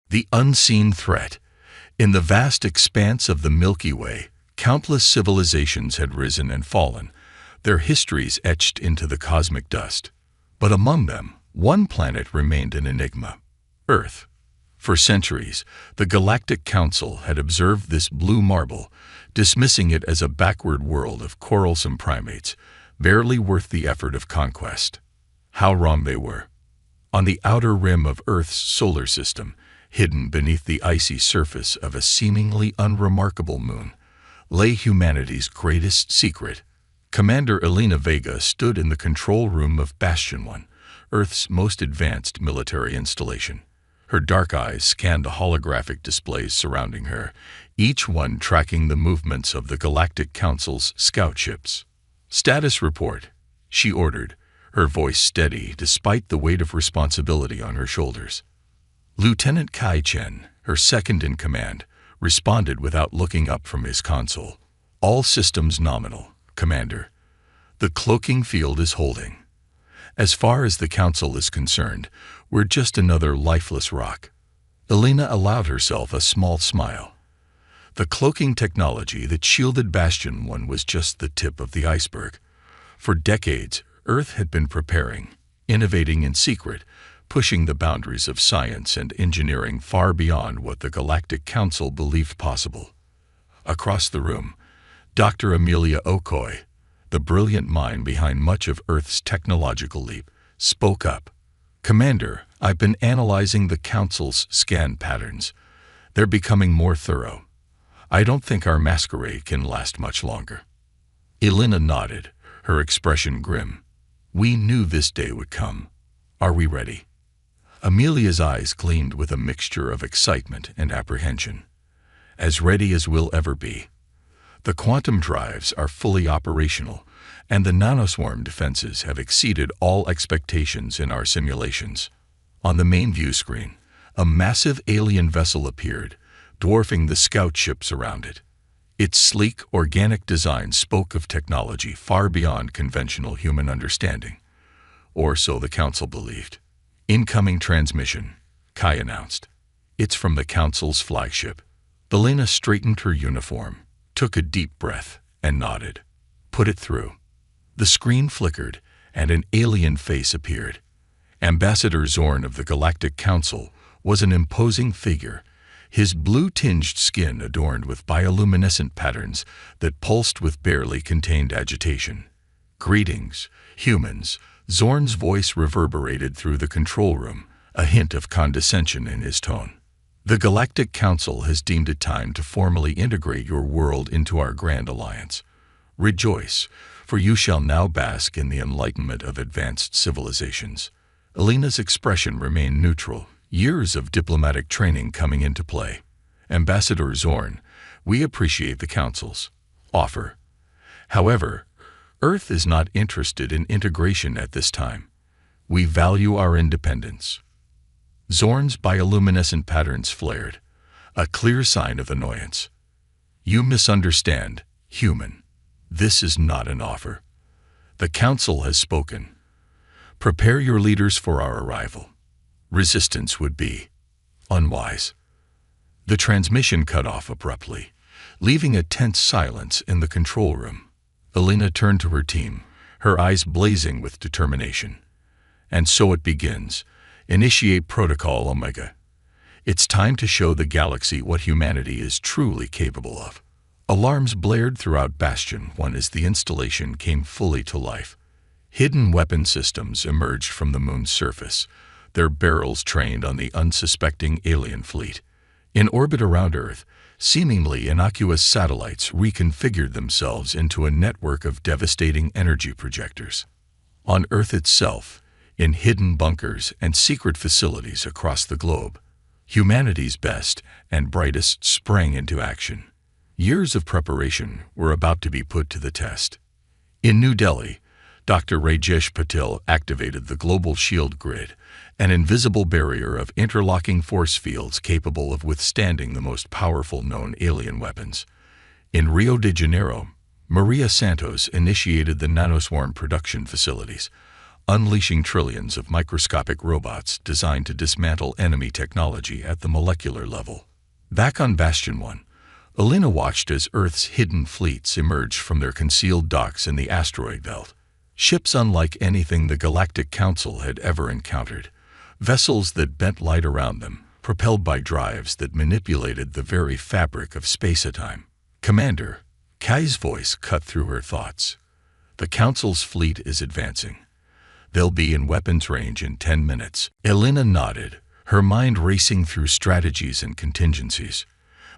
The unseen threat. In the vast expanse of the Milky Way, countless civilizations had risen and fallen, their histories etched into the cosmic dust. But among them, one planet remained an enigma: Earth. For centuries, the Galactic Council had observed this blue marble, dismissing it as a backward world of quarrelsome primates, barely worth the effort of conquest. How wrong they were. On the outer rim of Earth's solar system, hidden beneath the icy surface of a seemingly unremarkable moon, lay humanity's greatest secret. Commander Elena Vega stood in the control room of Bastion 1, Earth's most advanced military installation. Her dark eyes scanned the holographic displays surrounding her, each one tracking the movements of the Galactic Council's scout ships. "Status report," she ordered, her voice steady despite the weight of responsibility on her shoulders. Lieutenant Kai Chen, her second in command, responded without looking up from his console. "All systems nominal, Commander. The cloaking field is holding. As far as the Council is concerned, we're just another lifeless rock." Elena allowed herself a small smile. The cloaking technology that shielded Bastion 1 was just the tip of the iceberg. For decades, Earth had been preparing, innovating in secret, pushing the boundaries of science and engineering far beyond what the Galactic Council believed possible. Across the room, Dr. Amelia Okoye, the brilliant mind behind much of Earth's technological leap, spoke up. "Commander, I've been analyzing the Council's scan patterns. They're becoming more thorough. I don't think our masquerade can last much longer." Elena nodded, her expression grim. "We knew this day would come. Are we ready?" Amelia's eyes gleamed with a mixture of excitement and apprehension. "As ready as we'll ever be. The quantum drives are fully operational, and the nanoswarm defenses have exceeded all expectations in our simulations." On the main view screen, a massive alien vessel appeared, dwarfing the scout ships around it. Its sleek, organic design spoke of technology far beyond conventional human understanding. Or so the Council believed. "Incoming transmission," Kai announced. "It's from the Council's flagship." Elena straightened her uniform, took a deep breath, and nodded. "Put it through." The screen flickered, and an alien face appeared. Ambassador Zorn of the Galactic Council was an imposing figure, his blue-tinged skin adorned with bioluminescent patterns that pulsed with barely contained agitation. "Greetings, humans." Zorn's voice reverberated through the control room, a hint of condescension in his tone. "The Galactic Council has deemed it time to formally integrate your world into our grand alliance. Rejoice, for you shall now bask in the enlightenment of advanced civilizations." Elena's expression remained neutral, years of diplomatic training coming into play. "Ambassador Zorn, we appreciate the Council's offer. However, Earth is not interested in integration at this time. We value our independence." Zorn's bioluminescent patterns flared, a clear sign of annoyance. "You misunderstand, human. This is not an offer. The Council has spoken. Prepare your leaders for our arrival. Resistance would be unwise." The transmission cut off abruptly, leaving a tense silence in the control room. Elena turned to her team, her eyes blazing with determination. "And so it begins. Initiate Protocol Omega. It's time to show the galaxy what humanity is truly capable of." Alarms blared throughout Bastion 1 as the installation came fully to life. Hidden weapon systems emerged from the moon's surface, their barrels trained on the unsuspecting alien fleet. In orbit around Earth, seemingly innocuous satellites reconfigured themselves into a network of devastating energy projectors. On Earth itself, in hidden bunkers and secret facilities across the globe, humanity's best and brightest sprang into action. Years of preparation were about to be put to the test. In New Delhi, Dr. Rajesh Patel activated the global shield grid, an invisible barrier of interlocking force fields capable of withstanding the most powerful known alien weapons. In Rio de Janeiro, Maria Santos initiated the nanoswarm production facilities, unleashing trillions of microscopic robots designed to dismantle enemy technology at the molecular level. Back on Bastion 1, Alina watched as Earth's hidden fleets emerged from their concealed docks in the asteroid belt. Ships unlike anything the Galactic Council had ever encountered. Vessels that bent light around them, propelled by drives that manipulated the very fabric of space-time. "Commander," Kai's voice cut through her thoughts. "The Council's fleet is advancing. They'll be in weapons range in 10 minutes. Alina nodded, her mind racing through strategies and contingencies.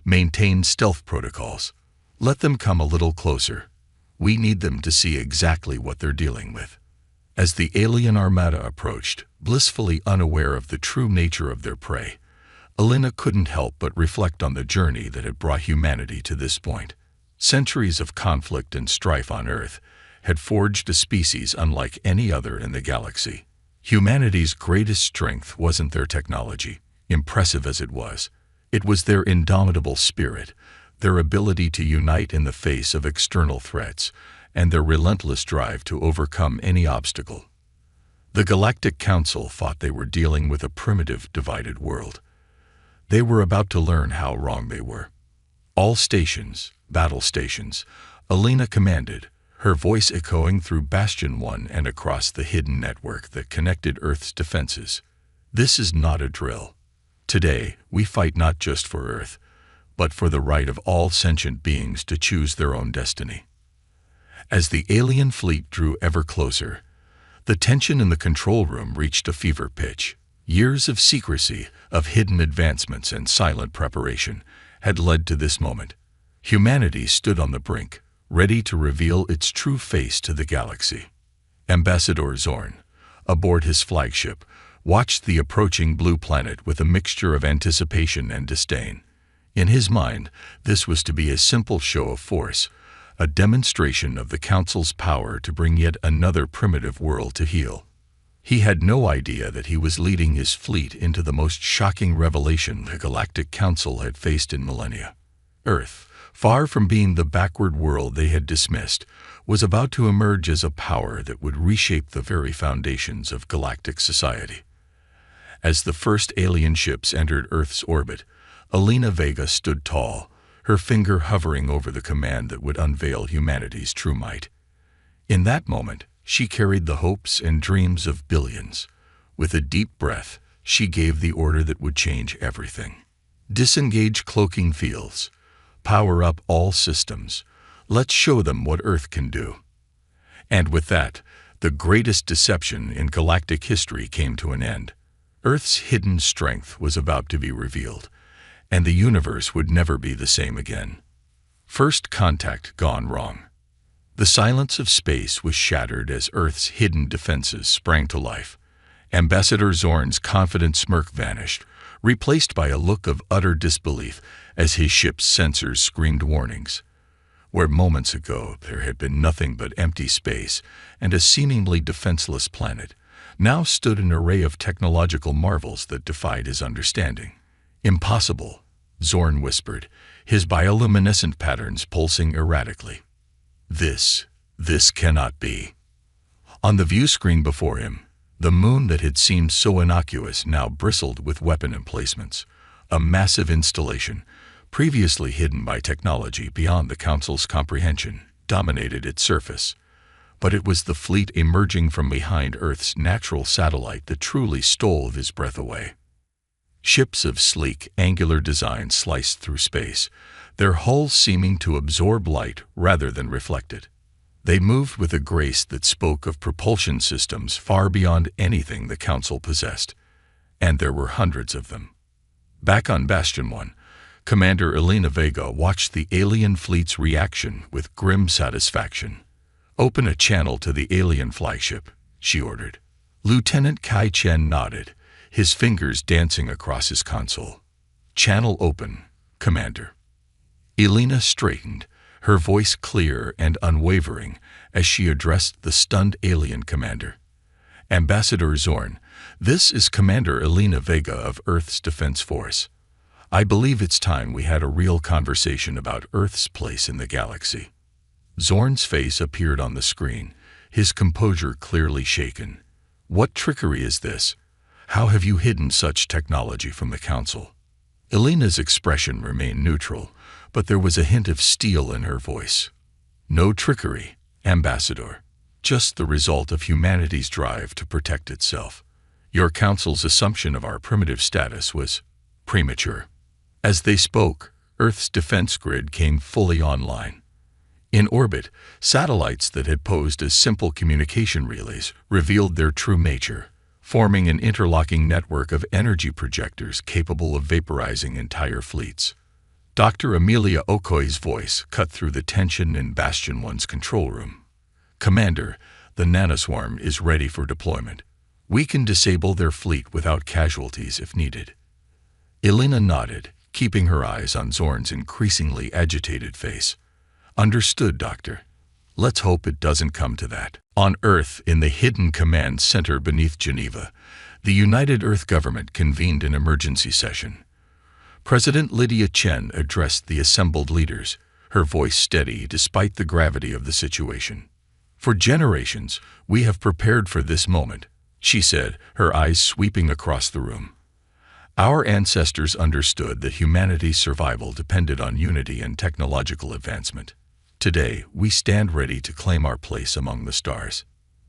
Maintain stealth protocols. Let them come a little closer. We need them to see exactly what they're dealing with." As the alien armada approached, blissfully unaware of the true nature of their prey, Alina couldn't help but reflect on the journey that had brought humanity to this point. Centuries of conflict and strife on Earth had forged a species unlike any other in the galaxy. Humanity's greatest strength wasn't their technology, impressive as it was. It was their indomitable spirit, their ability to unite in the face of external threats, and their relentless drive to overcome any obstacle. The Galactic Council thought they were dealing with a primitive, divided world. They were about to learn how wrong they were. "All stations, battle stations," Alina commanded, her voice echoing through Bastion 1 and across the hidden network that connected Earth's defenses. "This is not a drill. Today, we fight not just for Earth, but for the right of all sentient beings to choose their own destiny." As the alien fleet drew ever closer, the tension in the control room reached a fever pitch. Years of secrecy, of hidden advancements and silent preparation, had led to this moment. Humanity stood on the brink, ready to reveal its true face to the galaxy. Ambassador Zorn, aboard his flagship, watched the approaching blue planet with a mixture of anticipation and disdain. In his mind, this was to be a simple show of force, a demonstration of the Council's power to bring yet another primitive world to heel. He had no idea that he was leading his fleet into the most shocking revelation the Galactic Council had faced in millennia. Earth, far from being the backward world they had dismissed, was about to emerge as a power that would reshape the very foundations of galactic society. As the first alien ships entered Earth's orbit, Alina Vega stood tall, her finger hovering over the command that would unveil humanity's true might. In that moment, she carried the hopes and dreams of billions. With a deep breath, she gave the order that would change everything. "Disengage cloaking fields. Power up all systems. Let's show them what Earth can do." And with that, the greatest deception in galactic history came to an end. Earth's hidden strength was about to be revealed, and the universe would never be the same again. First contact gone wrong. The silence of space was shattered as Earth's hidden defenses sprang to life. Ambassador Zorn's confident smirk vanished, replaced by a look of utter disbelief as his ship's sensors screamed warnings. Where moments ago there had been nothing but empty space and a seemingly defenseless planet, now stood an array of technological marvels that defied his understanding. "Impossible," Zorn whispered, his bioluminescent patterns pulsing erratically. This cannot be." On the view screen before him, the moon that had seemed so innocuous now bristled with weapon emplacements. A massive installation, previously hidden by technology beyond the Council's comprehension, dominated its surface. But it was the fleet emerging from behind Earth's natural satellite that truly stole his breath away. Ships of sleek, angular design sliced through space, their hulls seeming to absorb light rather than reflect it. They moved with a grace that spoke of propulsion systems far beyond anything the Council possessed, and there were hundreds of them. Back on Bastion 1, Commander Alina Vega watched the alien fleet's reaction with grim satisfaction. "Open a channel to the alien flagship," she ordered. Lieutenant Kai Chen nodded, his fingers dancing across his console. "Channel open, Commander." Alina straightened, her voice clear and unwavering as she addressed the stunned alien commander. "Ambassador Zorn, this is Commander Alina Vega of Earth's Defense Force. I believe it's time we had a real conversation about Earth's place in the galaxy." Zorn's face appeared on the screen, his composure clearly shaken. What trickery is this? How have you hidden such technology from the Council? Elena's expression remained neutral, but there was a hint of steel in her voice. No trickery, Ambassador. Just the result of humanity's drive to protect itself. Your Council's assumption of our primitive status was premature. As they spoke, Earth's defense grid came fully online. In orbit, satellites that had posed as simple communication relays revealed their true nature, forming an interlocking network of energy projectors capable of vaporizing entire fleets. Dr. Amelia Okoye's voice cut through the tension in Bastion 1's control room. Commander, the nanoswarm is ready for deployment. We can disable their fleet without casualties if needed. Elena nodded, keeping her eyes on Zorn's increasingly agitated face. Understood, Doctor. Let's hope it doesn't come to that. On Earth, in the hidden command center beneath Geneva, the United Earth government convened an emergency session. President Lydia Chen addressed the assembled leaders, her voice steady despite the gravity of the situation. For generations, we have prepared for this moment, she said, her eyes sweeping across the room. Our ancestors understood that humanity's survival depended on unity and technological advancement. Today, we stand ready to claim our place among the stars.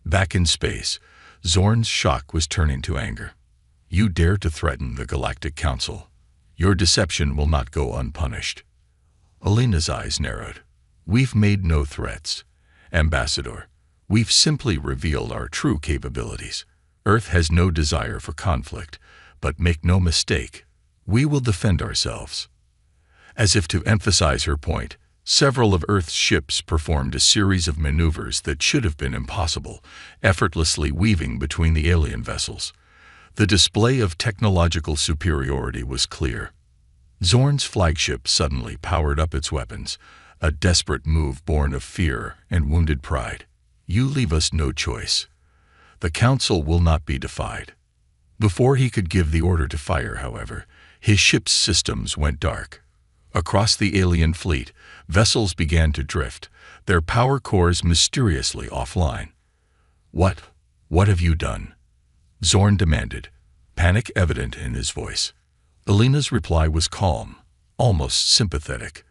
Back in space, Zorn's shock was turning to anger. You dare to threaten the Galactic Council. Your deception will not go unpunished. Elena's eyes narrowed. We've made no threats, Ambassador. We've simply revealed our true capabilities. Earth has no desire for conflict, but make no mistake, we will defend ourselves. As if to emphasize her point, several of Earth's ships performed a series of maneuvers that should have been impossible, effortlessly weaving between the alien vessels. The display of technological superiority was clear. Zorn's flagship suddenly powered up its weapons, a desperate move born of fear and wounded pride. You leave us no choice. The Council will not be defied. Before he could give the order to fire, however, his ship's systems went dark. Across the alien fleet, vessels began to drift, their power cores mysteriously offline. What have you done? Zorn demanded, panic evident in his voice. Elena's reply was calm, almost sympathetic.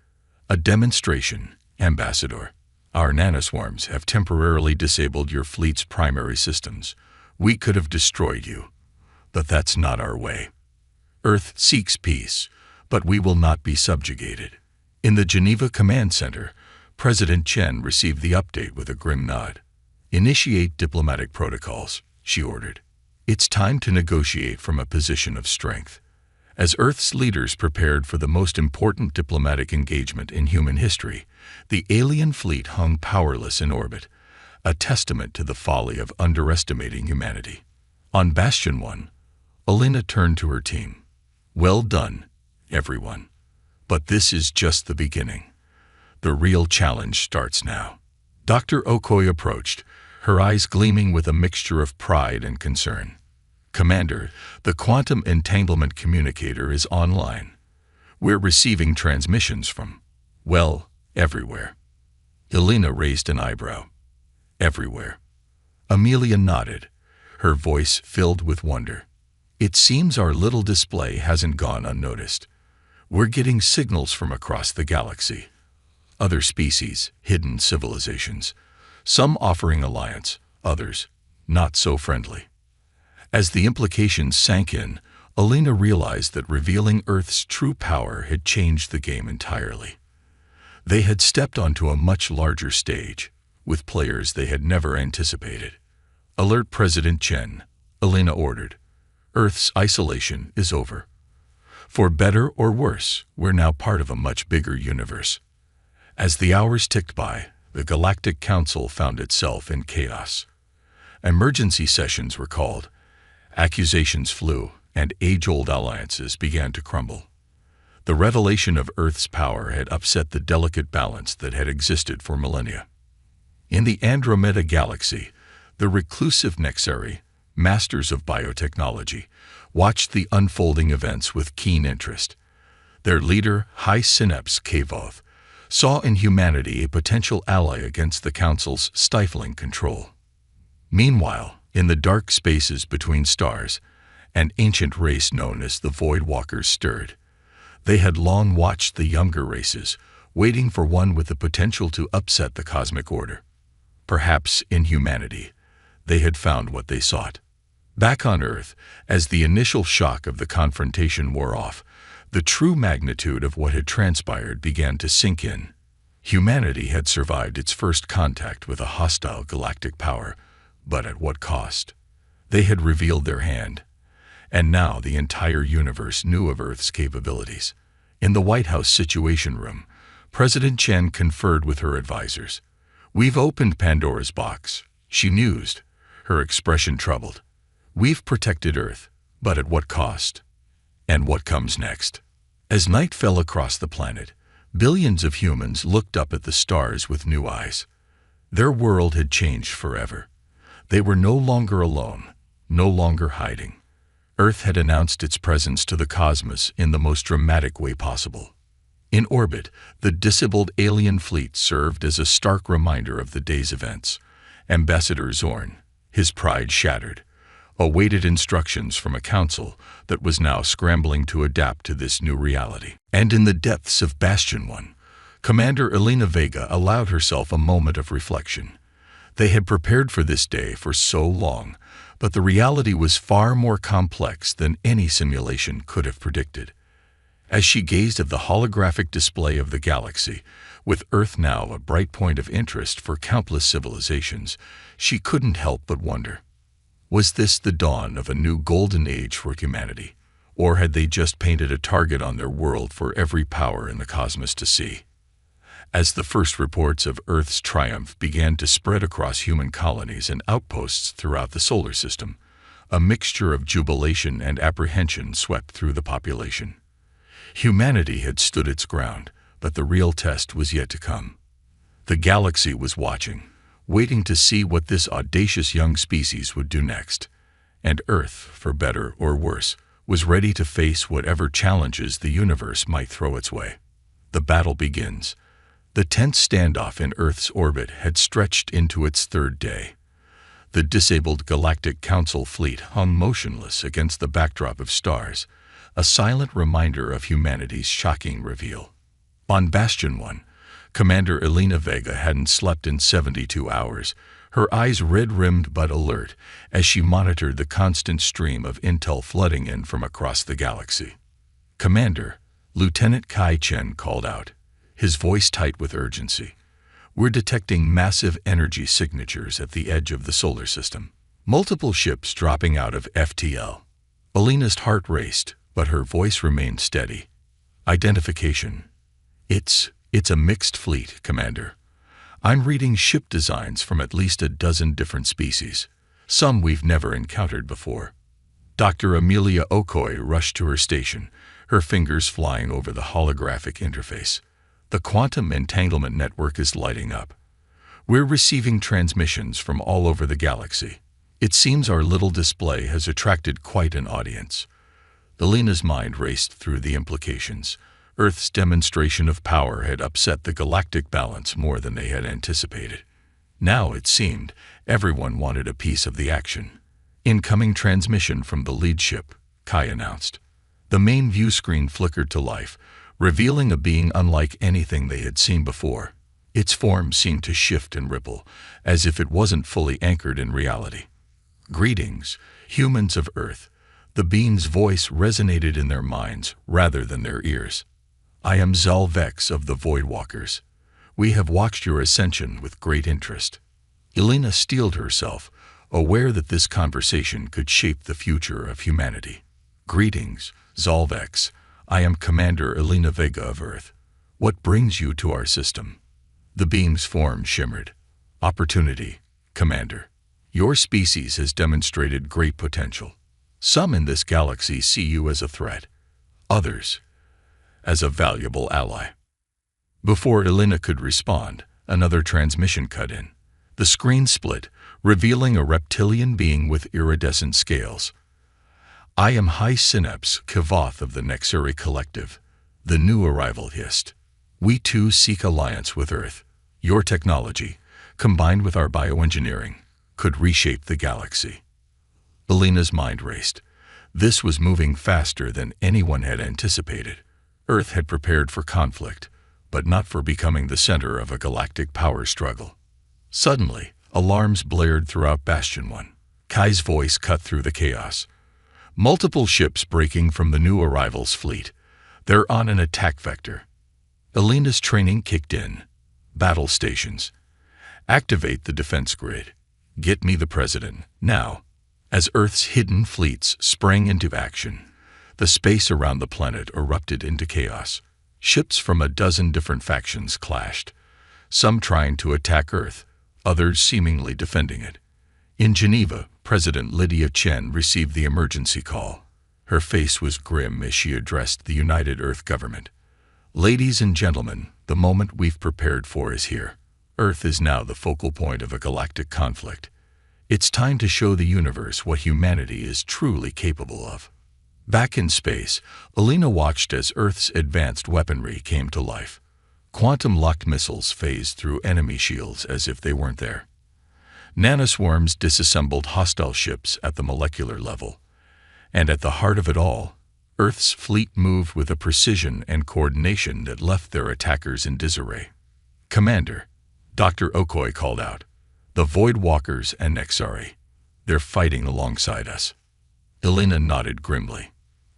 A demonstration, Ambassador. Our nanoswarms have temporarily disabled your fleet's primary systems. We could have destroyed you. But that's not our way. Earth seeks peace, but we will not be subjugated. In the Geneva Command Center, President Chen received the update with a grim nod. Initiate diplomatic protocols, she ordered. It's time to negotiate from a position of strength. As Earth's leaders prepared for the most important diplomatic engagement in human history, the alien fleet hung powerless in orbit, a testament to the folly of underestimating humanity. On Bastion 1, Elena turned to her team. Well done, everyone. But this is just the beginning. The real challenge starts now. Dr. Okoye approached, her eyes gleaming with a mixture of pride and concern. Commander, the quantum entanglement communicator is online. We're receiving transmissions from, well, everywhere. Elena raised an eyebrow. Everywhere. Amelia nodded, her voice filled with wonder. It seems our little display hasn't gone unnoticed. We're getting signals from across the galaxy. Other species, hidden civilizations, some offering alliance, others not so friendly. As the implications sank in, Elena realized that revealing Earth's true power had changed the game entirely. They had stepped onto a much larger stage, with players they had never anticipated. Alert President Chen, Elena ordered. Earth's isolation is over. For better or worse, we're now part of a much bigger universe. As the hours ticked by, the Galactic Council found itself in chaos. Emergency sessions were called. Accusations flew, and age-old alliances began to crumble. The revelation of Earth's power had upset the delicate balance that had existed for millennia. In the Andromeda Galaxy, the reclusive Nexari, masters of biotechnology, watched the unfolding events with keen interest. Their leader, High Synapse Kavoth, saw in humanity a potential ally against the Council's stifling control. Meanwhile, In the dark spaces between stars, an ancient race known as the Voidwalkers stirred. They had long watched the younger races, waiting for one with the potential to upset the cosmic order. Perhaps in humanity, they had found what they sought. Back on Earth, as the initial shock of the confrontation wore off, the true magnitude of what had transpired began to sink in. Humanity had survived its first contact with a hostile galactic power, but at what cost? They had revealed their hand, and now the entire universe knew of Earth's capabilities. In the White House Situation Room, President Chen conferred with her advisors. "We've opened Pandora's box," she mused, her expression troubled. "We've protected Earth, but at what cost? And what comes next?" As night fell across the planet, billions of humans looked up at the stars with new eyes. Their world had changed forever. They were no longer alone, no longer hiding. Earth had announced its presence to the cosmos in the most dramatic way possible. In orbit, the disabled alien fleet served as a stark reminder of the day's events. Ambassador Zorn, his pride shattered, awaited instructions from a council that was now scrambling to adapt to this new reality. And in the depths of Bastion 1, Commander Elena Vega allowed herself a moment of reflection. They had prepared for this day for so long, but the reality was far more complex than any simulation could have predicted. As she gazed at the holographic display of the galaxy, with Earth now a bright point of interest for countless civilizations, she couldn't help but wonder. Was this the dawn of a new golden age for humanity, or had they just painted a target on their world for every power in the cosmos to see? As the first reports of Earth's triumph began to spread across human colonies and outposts throughout the solar system, a mixture of jubilation and apprehension swept through the population. Humanity had stood its ground, but the real test was yet to come. The galaxy was watching, waiting to see what this audacious young species would do next. And Earth, for better or worse, was ready to face whatever challenges the universe might throw its way. The battle begins. The tense standoff in Earth's orbit had stretched into its third day. The disabled Galactic Council fleet hung motionless against the backdrop of stars, a silent reminder of humanity's shocking reveal. On Bastion 1, Commander Elena Vega hadn't slept in 72 hours, her eyes red-rimmed but alert as she monitored the constant stream of intel flooding in from across the galaxy. "Commander," Lieutenant Kai Chen called out, his voice tight with urgency. "We're detecting massive energy signatures at the edge of the solar system. Multiple ships dropping out of FTL." Elena's heart raced, but her voice remained steady. "Identification. It's a mixed fleet, Commander. I'm reading ship designs from at least a dozen different species, some we've never encountered before." Dr. Amelia Okoye rushed to her station, her fingers flying over the holographic interface. "The quantum entanglement network is lighting up. We're receiving transmissions from all over the galaxy. It seems our little display has attracted quite an audience." Elena's mind raced through the implications. Earth's demonstration of power had upset the galactic balance more than they had anticipated. Now, it seemed, everyone wanted a piece of the action. "Incoming transmission from the lead ship," Kai announced. The main view screen flickered to life, revealing a being unlike anything they had seen before. Its form seemed to shift and ripple, as if it wasn't fully anchored in reality. "Greetings, humans of Earth." The being's voice resonated in their minds rather than their ears. "I am Zalvex of the Voidwalkers. We have watched your ascension with great interest." Elena steeled herself, aware that this conversation could shape the future of humanity. "Greetings, Zalvex. I am Commander Elena Vega of Earth. What brings you to our system?" The being's form shimmered. "Opportunity, Commander. Your species has demonstrated great potential. Some in this galaxy see you as a threat, others as a valuable ally." Before Elena could respond, another transmission cut in. The screen split, revealing a reptilian being with iridescent scales. "I am High Synapse Kavoth of the Nexuri Collective," the new arrival hissed. "We too seek alliance with Earth. Your technology, combined with our bioengineering, could reshape the galaxy." Alina's mind raced. This was moving faster than anyone had anticipated. Earth had prepared for conflict, but not for becoming the center of a galactic power struggle. Suddenly, alarms blared throughout Bastion 1. Kai's voice cut through the chaos. Multiple ships breaking from the new arrivals fleet. They're on an attack vector. Alina's training kicked in. Battle stations. Activate the defense grid. Get me the president, now. As Earth's hidden fleets sprang into action, the space around the planet erupted into chaos. Ships from a dozen different factions clashed, some trying to attack Earth, others seemingly defending it. In Geneva, President Lydia Chen received the emergency call. Her face was grim as she addressed the United Earth government. Ladies and gentlemen, the moment we've prepared for is here. Earth is now the focal point of a galactic conflict. It's time to show the universe what humanity is truly capable of. Back in space, Alina watched as Earth's advanced weaponry came to life. Quantum-locked missiles phased through enemy shields as if they weren't there. Nanoswarms disassembled hostile ships at the molecular level. And at the heart of it all, Earth's fleet moved with a precision and coordination that left their attackers in disarray. "Commander," Dr. Okoye called out, "the Void Walkers and Nexari. They're fighting alongside us." Alina nodded grimly.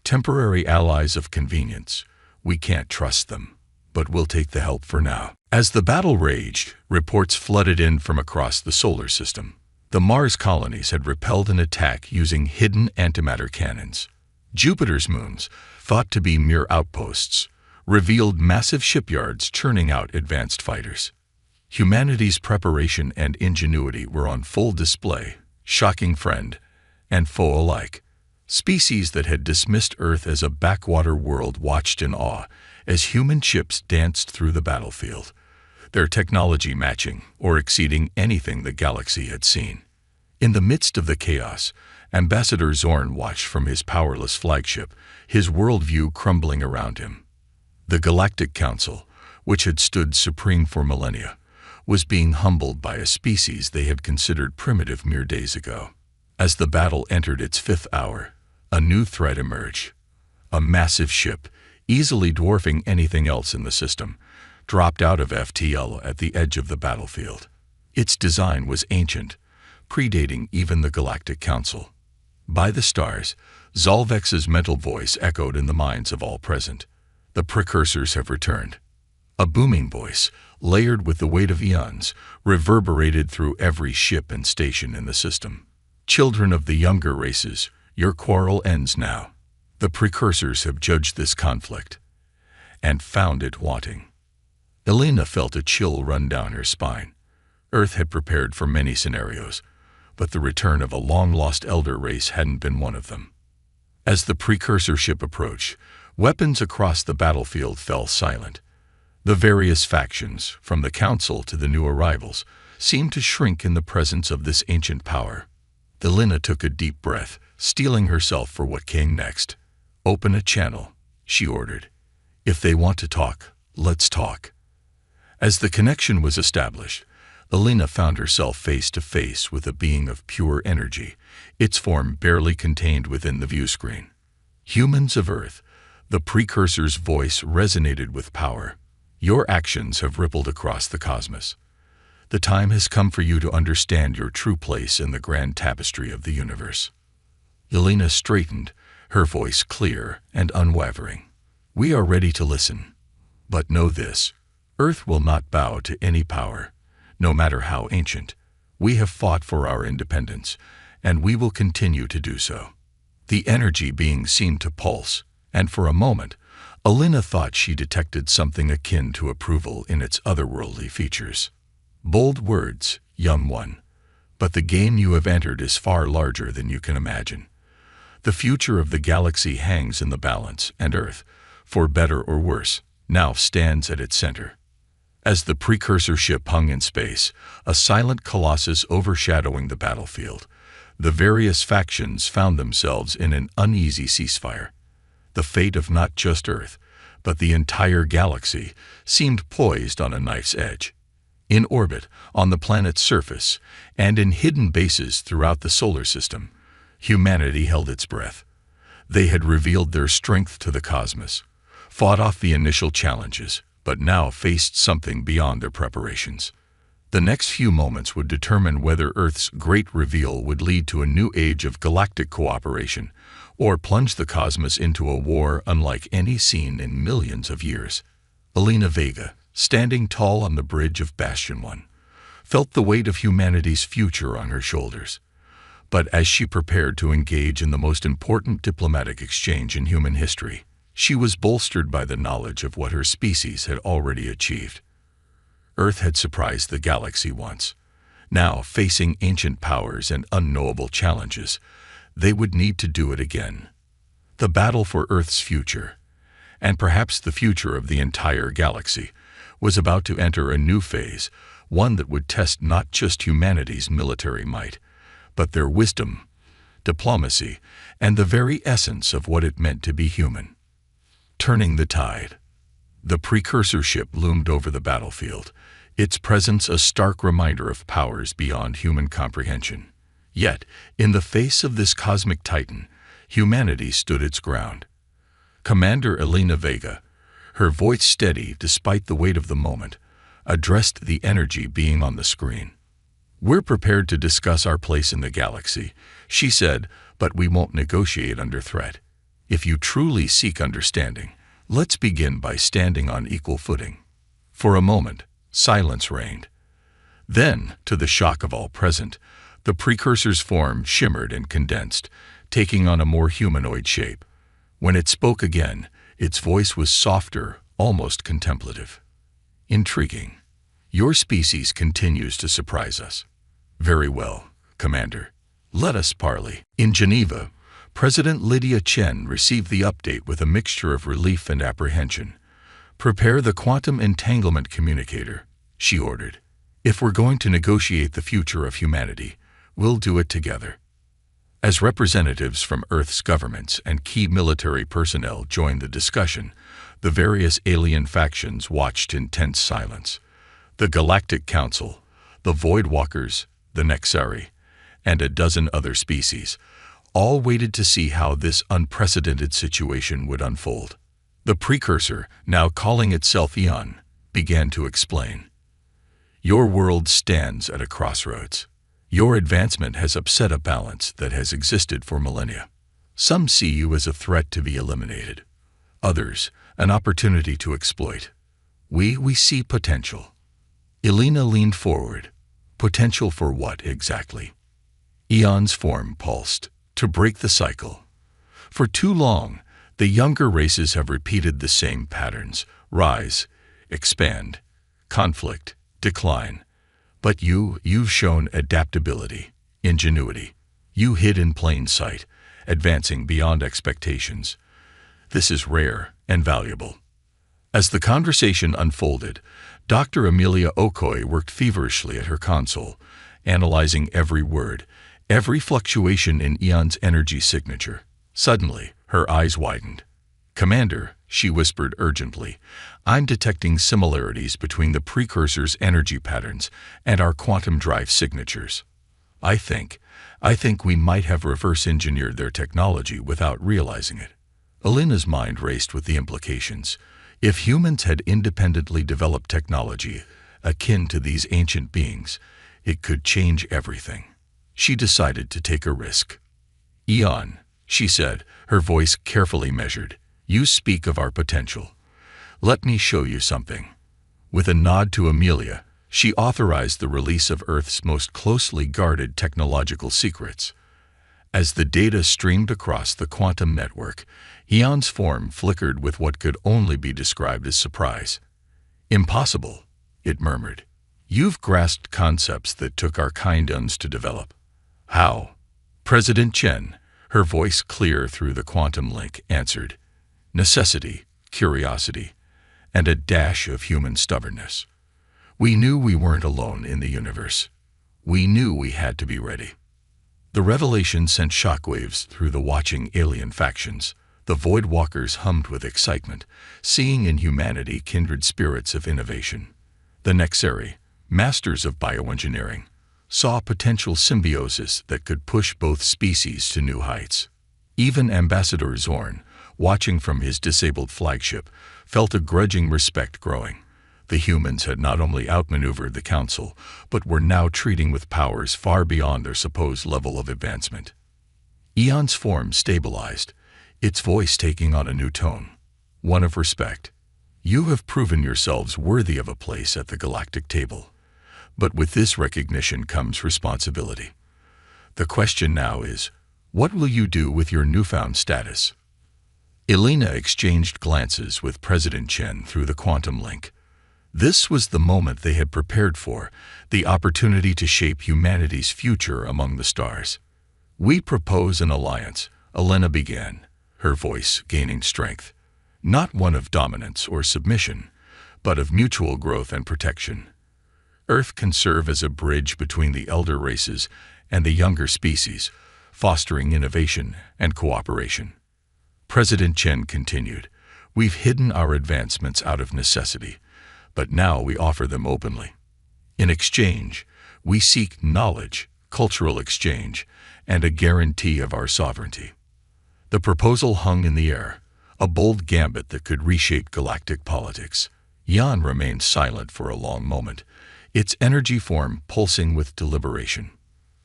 "Temporary allies of convenience. We can't trust them, but we'll take the help for now." As the battle raged, reports flooded in from across the solar system. The Mars colonies had repelled an attack using hidden antimatter cannons. Jupiter's moons, thought to be mere outposts, revealed massive shipyards churning out advanced fighters. Humanity's preparation and ingenuity were on full display, shocking friend and foe alike. Species that had dismissed Earth as a backwater world watched in awe as human ships danced through the battlefield, their technology matching or exceeding anything the galaxy had seen. In the midst of the chaos, Ambassador Zorn watched from his powerless flagship, his worldview crumbling around him. The Galactic Council, which had stood supreme for millennia, was being humbled by a species they had considered primitive mere days ago. As the battle entered its fifth hour, a new threat emerged. A massive ship, easily dwarfing anything else in the system, dropped out of FTL at the edge of the battlefield. Its design was ancient, predating even the Galactic Council. By the stars, Zolvex's mental voice echoed in the minds of all present. The precursors have returned. A booming voice, layered with the weight of eons, reverberated through every ship and station in the system. "Children of the younger races, your quarrel ends now. The precursors have judged this conflict and found it wanting." Alina felt a chill run down her spine. Earth had prepared for many scenarios, but the return of a long-lost elder race hadn't been one of them. As the precursor ship approached, weapons across the battlefield fell silent. The various factions, from the Council to the new arrivals, seemed to shrink in the presence of this ancient power. Alina took a deep breath, steeling herself for what came next. "Open a channel," she ordered. "If they want to talk, let's talk." As the connection was established, Alina found herself face to face with a being of pure energy, its form barely contained within the view screen. "Humans of Earth," the precursor's voice resonated with power. "Your actions have rippled across the cosmos. The time has come for you to understand your true place in the grand tapestry of the universe." Alina straightened, her voice clear and unwavering. "We are ready to listen. But know this, Earth will not bow to any power, no matter how ancient. We have fought for our independence, and we will continue to do so." The energy being seemed to pulse, and for a moment, Alina thought she detected something akin to approval in its otherworldly features. "Bold words, young one, but the game you have entered is far larger than you can imagine. The future of the galaxy hangs in the balance, and Earth, for better or worse, now stands at its center." As the precursor ship hung in space, a silent colossus overshadowing the battlefield, the various factions found themselves in an uneasy ceasefire. The fate of not just Earth, but the entire galaxy, seemed poised on a knife's edge. In orbit, on the planet's surface, and in hidden bases throughout the solar system, Humanity held its breath. They had revealed their strength to the cosmos, fought off the initial challenges, but now faced something beyond their preparations. The next few moments would determine whether Earth's great reveal would lead to a new age of galactic cooperation, or plunge the cosmos into a war unlike any seen in millions of years. Elena Vega, standing tall on the bridge of Bastion 1, felt the weight of humanity's future on her shoulders. But as she prepared to engage in the most important diplomatic exchange in human history, she was bolstered by the knowledge of what her species had already achieved. Earth had surprised the galaxy once. Now, facing ancient powers and unknowable challenges, they would need to do it again. The battle for Earth's future, and perhaps the future of the entire galaxy, was about to enter a new phase, one that would test not just humanity's military might, but their wisdom, diplomacy, and the very essence of what it meant to be human. Turning the tide. The precursor ship loomed over the battlefield, its presence a stark reminder of powers beyond human comprehension. Yet, in the face of this cosmic titan, humanity stood its ground. Commander Elena Vega, her voice steady despite the weight of the moment, addressed the energy being on the screen. "We're prepared to discuss our place in the galaxy," she said, "but we won't negotiate under threat. If you truly seek understanding, let's begin by standing on equal footing." For a moment, silence reigned. Then, to the shock of all present, the precursor's form shimmered and condensed, taking on a more humanoid shape. When it spoke again, its voice was softer, almost contemplative. "Intriguing. Your species continues to surprise us." "Very well, Commander. Let us parley." In Geneva, President Lydia Chen received the update with a mixture of relief and apprehension. "Prepare the quantum entanglement communicator," she ordered. "If we're going to negotiate the future of humanity, we'll do it together." As representatives from Earth's governments and key military personnel joined the discussion, the various alien factions watched in tense silence. The Galactic Council, the Voidwalkers, the Nexari, and a dozen other species, all waited to see how this unprecedented situation would unfold. The precursor, now calling itself Eon, began to explain. "Your world stands at a crossroads. Your advancement has upset a balance that has existed for millennia. Some see you as a threat to be eliminated. Others, an opportunity to exploit. We see potential." Elena leaned forward. Potential for what exactly? Eon's form pulsed. "To break the cycle. For too long, the younger races have repeated the same patterns: rise, expand, conflict, decline. But you've shown adaptability, ingenuity. You hid in plain sight, advancing beyond expectations. This is rare and valuable." As the conversation unfolded, Dr. Amelia Okoye worked feverishly at her console, analyzing every word, every fluctuation in Eon's energy signature. Suddenly, her eyes widened. "Commander," she whispered urgently, "I'm detecting similarities between the precursor's energy patterns and our quantum drive signatures. I think we might have reverse-engineered their technology without realizing it." Elena's mind raced with the implications. If humans had independently developed technology akin to these ancient beings, it could change everything. She decided to take a risk. "Eon," she said, her voice carefully measured, "you speak of our potential. Let me show you something." With a nod to Amelia, she authorized the release of Earth's most closely guarded technological secrets. As the data streamed across the quantum network, Eon's form flickered with what could only be described as surprise. "Impossible," it murmured. "You've grasped concepts that took our kinduns to develop." "How?" President Chen, her voice clear through the quantum link, answered. "Necessity, curiosity, and a dash of human stubbornness. We knew we weren't alone in the universe. We knew we had to be ready." The revelation sent shockwaves through the watching alien factions. The Voidwalkers hummed with excitement, seeing in humanity kindred spirits of innovation. The Nexari, masters of bioengineering, saw potential symbiosis that could push both species to new heights. Even Ambassador Zorn, watching from his disabled flagship, felt a grudging respect growing. The humans had not only outmaneuvered the Council, but were now treating with powers far beyond their supposed level of advancement. Eon's form stabilized, its voice taking on a new tone, one of respect. You have proven yourselves worthy of a place at the galactic table. But with this recognition comes responsibility. The question now is, what will you do with your newfound status? Elena exchanged glances with President Chen through the quantum link. This was the moment they had prepared for, the opportunity to shape humanity's future among the stars. We propose an alliance, Elena began, her voice gaining strength. Not one of dominance or submission, but of mutual growth and protection. Earth can serve as a bridge between the elder races and the younger species, fostering innovation and cooperation. President Chen continued, We've hidden our advancements out of necessity, but now we offer them openly. In exchange, we seek knowledge, cultural exchange, and a guarantee of our sovereignty. The proposal hung in the air, a bold gambit that could reshape galactic politics. Jan remained silent for a long moment, its energy form pulsing with deliberation.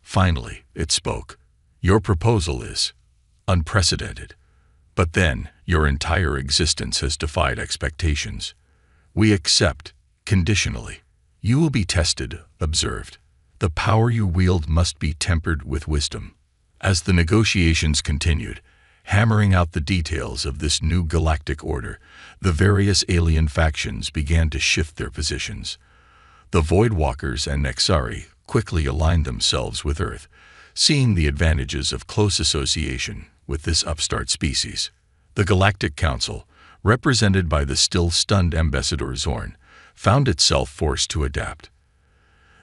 Finally, it spoke. Your proposal is unprecedented. But then, your entire existence has defied expectations. We accept, conditionally. You will be tested, observed. The power you wield must be tempered with wisdom. As the negotiations continued, hammering out the details of this new galactic order, the various alien factions began to shift their positions. The Voidwalkers and Nexari quickly aligned themselves with Earth, seeing the advantages of close association with this upstart species. The Galactic Council, represented by the still stunned Ambassador Zorn, found itself forced to adapt.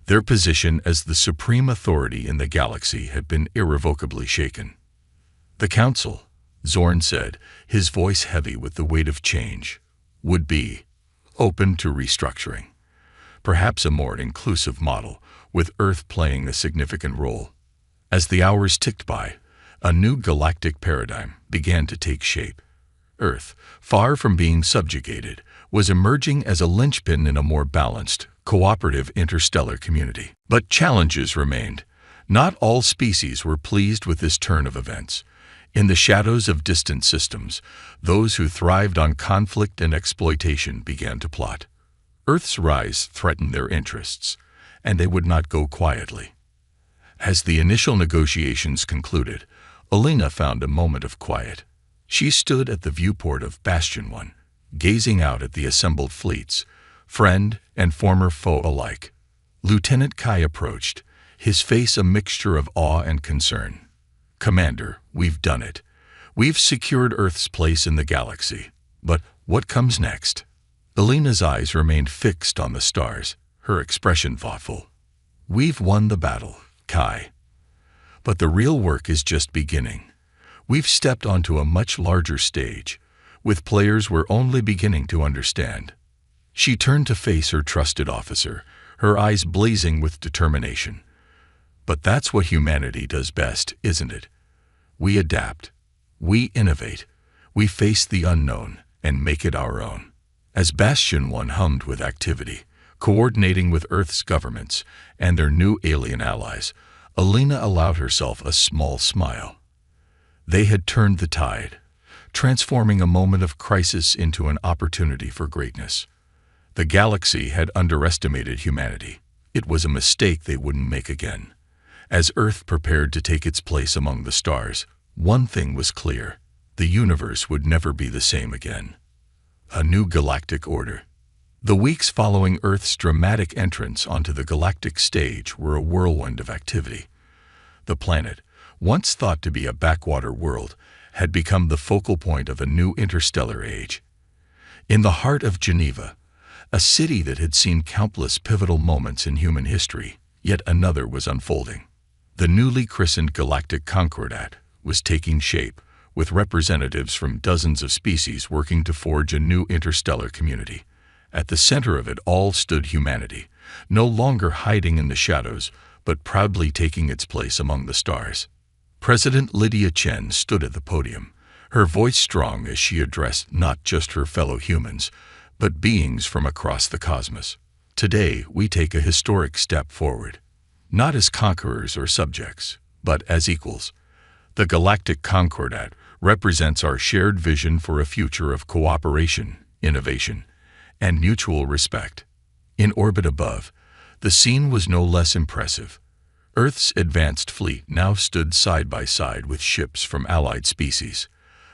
Their position as the supreme authority in the galaxy had been irrevocably shaken. The Council, Zorn said, his voice heavy with the weight of change, would be open to restructuring. Perhaps a more inclusive model, with Earth playing a significant role. As the hours ticked by, a new galactic paradigm began to take shape. Earth, far from being subjugated, was emerging as a linchpin in a more balanced, cooperative interstellar community. But challenges remained. Not all species were pleased with this turn of events. In the shadows of distant systems, those who thrived on conflict and exploitation began to plot. Earth's rise threatened their interests, and they would not go quietly. As the initial negotiations concluded, Elena found a moment of quiet. She stood at the viewport of Bastion 1, gazing out at the assembled fleets, friend and former foe alike. Lieutenant Kai approached, his face a mixture of awe and concern. Commander, we've done it. We've secured Earth's place in the galaxy. But what comes next? Elena's eyes remained fixed on the stars, her expression thoughtful. We've won the battle, Kai. But the real work is just beginning. We've stepped onto a much larger stage, with players we're only beginning to understand. She turned to face her trusted officer, her eyes blazing with determination. But that's what humanity does best, isn't it? We adapt. We innovate. We face the unknown and make it our own. As Bastion 1 hummed with activity, coordinating with Earth's governments and their new alien allies, Elena allowed herself a small smile. They had turned the tide, transforming a moment of crisis into an opportunity for greatness. The galaxy had underestimated humanity. It was a mistake they wouldn't make again. As Earth prepared to take its place among the stars, one thing was clear: the universe would never be the same again. A new galactic order. The weeks following Earth's dramatic entrance onto the galactic stage were a whirlwind of activity. The planet, once thought to be a backwater world, had become the focal point of a new interstellar age. In the heart of Geneva, a city that had seen countless pivotal moments in human history, yet another was unfolding. The newly christened Galactic Concordat was taking shape, with representatives from dozens of species working to forge a new interstellar community. At the center of it all stood humanity, no longer hiding in the shadows, but proudly taking its place among the stars. President Lydia Chen stood at the podium, her voice strong as she addressed not just her fellow humans, but beings from across the cosmos. Today, we take a historic step forward, not as conquerors or subjects, but as equals. The Galactic Concordat represents our shared vision for a future of cooperation, innovation, and mutual respect. In orbit above, the scene was no less impressive. Earth's advanced fleet now stood side by side with ships from allied species.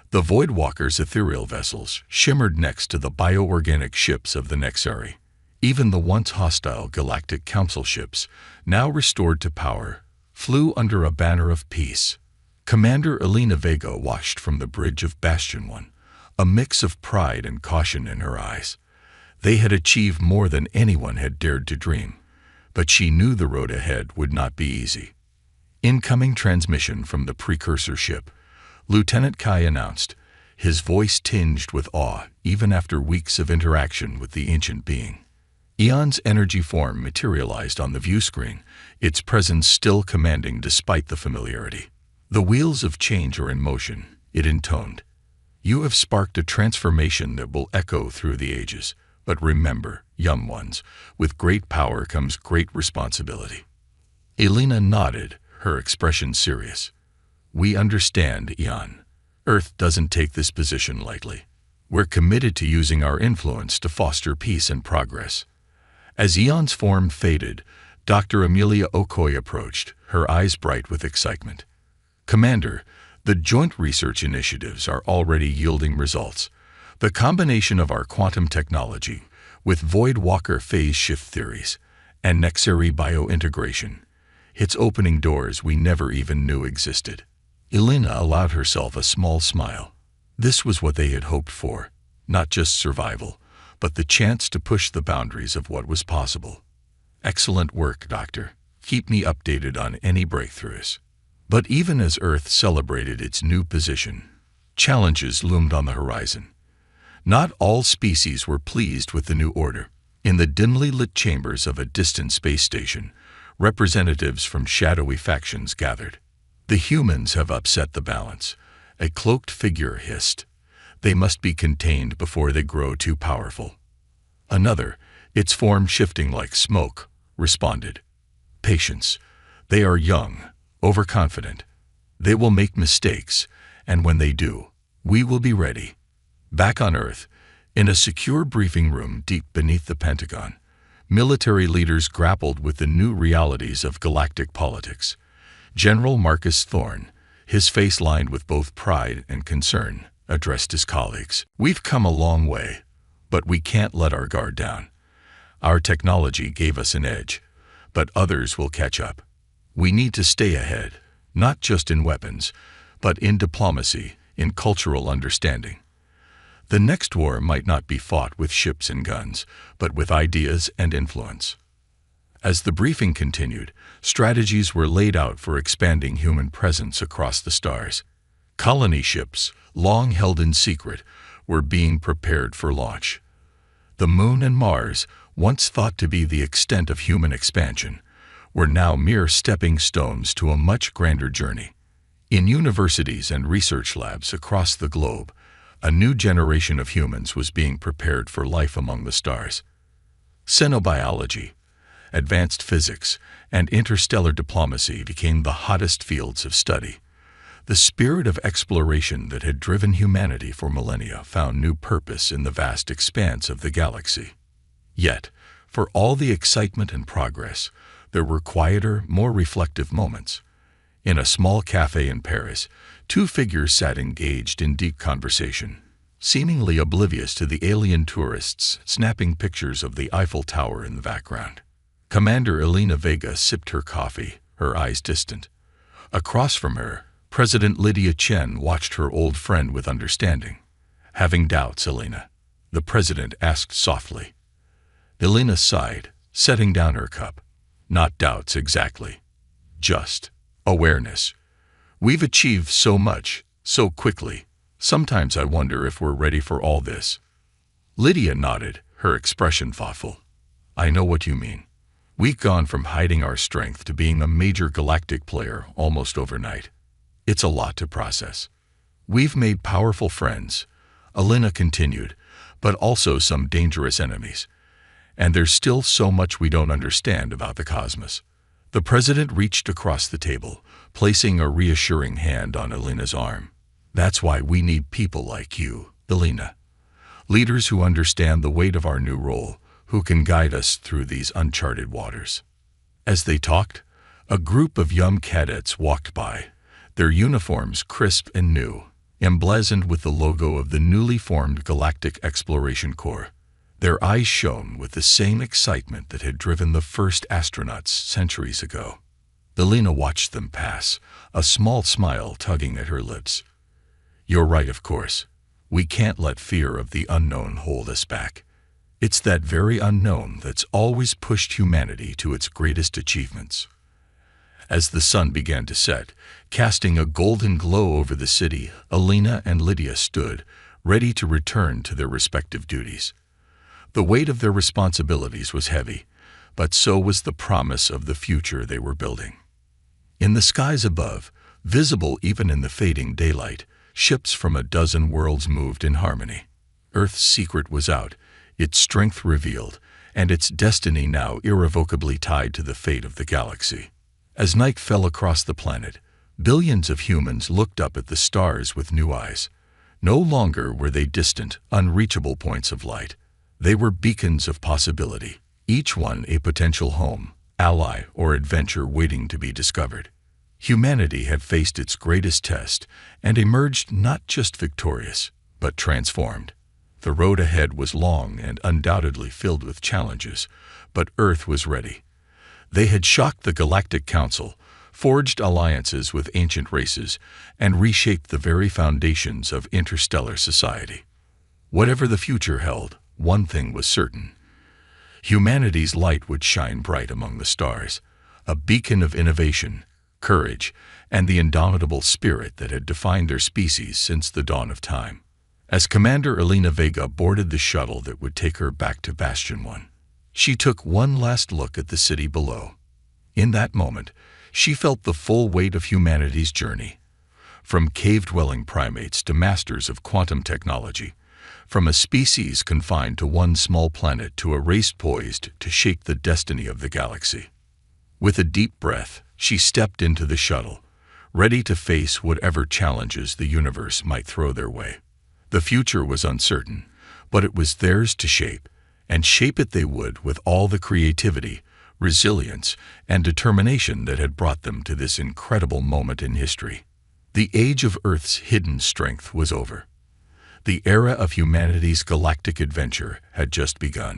The Voidwalker's ethereal vessels shimmered next to the bioorganic ships of the Nexari. Even the once hostile Galactic Council ships, now restored to power, flew under a banner of peace. Commander Elena Vega watched from the bridge of Bastion 1, a mix of pride and caution in her eyes. They had achieved more than anyone had dared to dream, but she knew the road ahead would not be easy. Incoming transmission from the precursor ship, Lieutenant Kai announced, his voice tinged with awe even after weeks of interaction with the ancient being. Eon's energy form materialized on the view screen, its presence still commanding despite the familiarity. The wheels of change are in motion, it intoned. You have sparked a transformation that will echo through the ages. But remember, young ones, with great power comes great responsibility. Elena nodded, her expression serious. We understand, Eon. Earth doesn't take this position lightly. We're committed to using our influence to foster peace and progress. As Eon's form faded, Dr. Amelia Okoye approached, her eyes bright with excitement. Commander, the joint research initiatives are already yielding results. The combination of our quantum technology with Voidwalker phase shift theories and Nexari biointegration, it's opening doors we never even knew existed. Elena allowed herself a small smile. This was what they had hoped for, not just survival, but the chance to push the boundaries of what was possible. Excellent work, Doctor. Keep me updated on any breakthroughs. But even as Earth celebrated its new position, challenges loomed on the horizon. Not all species were pleased with the new order. In the dimly lit chambers of a distant space station, representatives from shadowy factions gathered. The humans have upset the balance, a cloaked figure hissed. They must be contained before they grow too powerful. Another, its form shifting like smoke, responded. Patience. They are young, overconfident. They will make mistakes, and when they do, we will be ready. Back on Earth, in a secure briefing room deep beneath the Pentagon, military leaders grappled with the new realities of galactic politics. General Marcus Thorne, his face lined with both pride and concern, addressed his colleagues. We've come a long way, but we can't let our guard down. Our technology gave us an edge, but others will catch up. We need to stay ahead, not just in weapons, but in diplomacy, in cultural understanding. The next war might not be fought with ships and guns, but with ideas and influence. As the briefing continued, strategies were laid out for expanding human presence across the stars. Colony ships, long held in secret, were being prepared for launch. The Moon and Mars, once thought to be the extent of human expansion, were now mere stepping stones to a much grander journey. In universities and research labs across the globe, a new generation of humans was being prepared for life among the stars. Xenobiology, advanced physics, and interstellar diplomacy became the hottest fields of study. The spirit of exploration that had driven humanity for millennia found new purpose in the vast expanse of the galaxy. Yet, for all the excitement and progress, there were quieter, more reflective moments. In a small cafe in Paris, two figures sat engaged in deep conversation, seemingly oblivious to the alien tourists snapping pictures of the Eiffel Tower in the background. Commander Elena Vega sipped her coffee, her eyes distant. Across from her, President Lydia Chen watched her old friend with understanding. Having doubts, Elena? The president asked softly. Elena sighed, setting down her cup. Not doubts exactly. Just awareness. We've achieved so much, so quickly. Sometimes I wonder if we're ready for all this. Lydia nodded, her expression thoughtful. I know what you mean. We've gone from hiding our strength to being a major galactic player almost overnight. It's a lot to process. We've made powerful friends, Alina continued, but also some dangerous enemies. And there's still so much we don't understand about the cosmos. The president reached across the table, placing a reassuring hand on Alina's arm. That's why we need people like you, Alina. Leaders who understand the weight of our new role, who can guide us through these uncharted waters. As they talked, a group of young cadets walked by, their uniforms crisp and new, emblazoned with the logo of the newly formed Galactic Exploration Corps. Their eyes shone with the same excitement that had driven the first astronauts centuries ago. Alina watched them pass, a small smile tugging at her lips. You're right, of course. We can't let fear of the unknown hold us back. It's that very unknown that's always pushed humanity to its greatest achievements. As the sun began to set, casting a golden glow over the city, Alina and Lydia stood, ready to return to their respective duties. The weight of their responsibilities was heavy, but so was the promise of the future they were building. In the skies above, visible even in the fading daylight, ships from a dozen worlds moved in harmony. Earth's secret was out, its strength revealed, and its destiny now irrevocably tied to the fate of the galaxy. As night fell across the planet, billions of humans looked up at the stars with new eyes. No longer were they distant, unreachable points of light. They were beacons of possibility, each one a potential home, ally, or adventure waiting to be discovered. Humanity had faced its greatest test and emerged not just victorious, but transformed. The road ahead was long and undoubtedly filled with challenges, but Earth was ready. They had shocked the Galactic Council, forged alliances with ancient races, and reshaped the very foundations of interstellar society. Whatever the future held, one thing was certain. Humanity's light would shine bright among the stars, a beacon of innovation, courage, and the indomitable spirit that had defined their species since the dawn of time. As Commander Alina Vega boarded the shuttle that would take her back to Bastion 1, she took one last look at the city below. In that moment, she felt the full weight of humanity's journey. From cave-dwelling primates to masters of quantum technology, from a species confined to one small planet to a race poised to shape the destiny of the galaxy. With a deep breath, she stepped into the shuttle, ready to face whatever challenges the universe might throw their way. The future was uncertain, but it was theirs to shape, and shape it they would with all the creativity, resilience, and determination that had brought them to this incredible moment in history. The age of Earth's hidden strength was over. The era of humanity's galactic adventure had just begun.